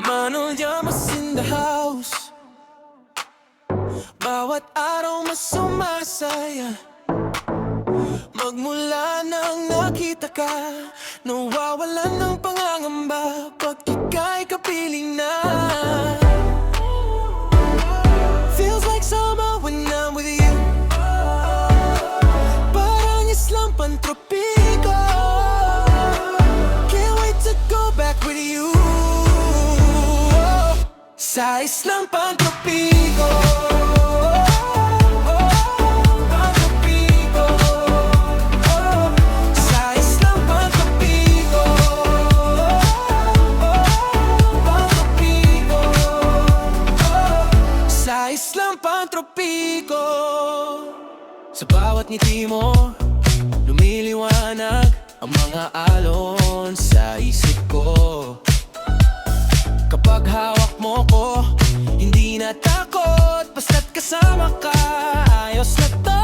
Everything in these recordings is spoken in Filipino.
Manol Llamas in the house. Bawat araw mas sumasaya. Magmula nang nakita ka, nawawalan ng pangangamba pag ika'y kapiling na. Feels like summer when I'm with you. Parang islang pantropiko. Can't wait to go back with you. Sa islang pantropiko. Islang pantropiko. Sa bawat ngiti mo, lumiliwanag ang mga alon sa isip ko. Kapag hawak mo ko, hindi na takot, basta't kasama ka, ayos na to.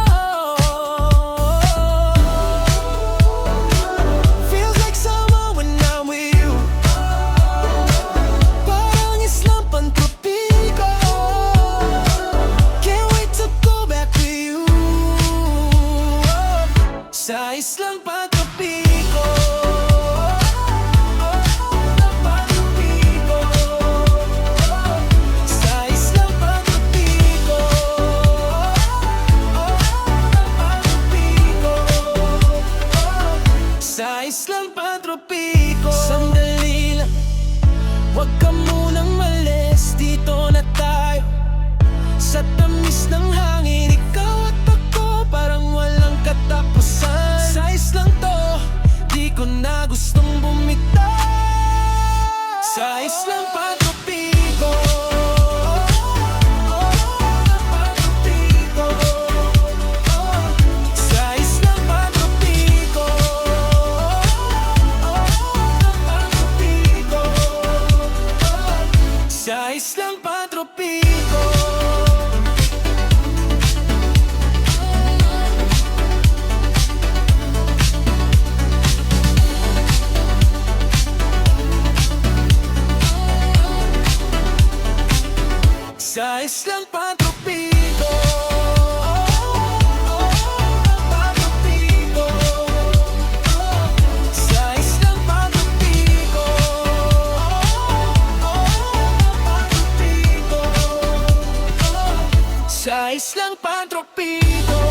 Feels like summer when I'm with you. Parang islang pantropiko. Sa islang pantropiko. Sa islang pantropiko. Sa islang pantropiko. Sandali lang, huwag ka munang malis, dito na tayo. Sa tamis ng hangin, ikaw at ako, parang walang katapusan. Sa islang to, di ko na gustong bumitaw. Sa islang pantropiko. Sa islang pantropiko. Sa islang pantropiko. Sa islang pantropiko. Pantropiko. Sa islang pantropiko. Pantropiko. Sa islang pantropiko.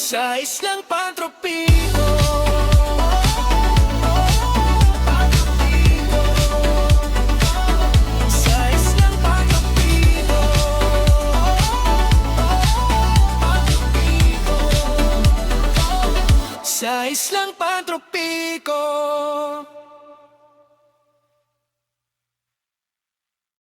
Sa islang pantropiko. Pantropiko. Sa islang pantropiko. Pantropiko. Sa islang pantropiko.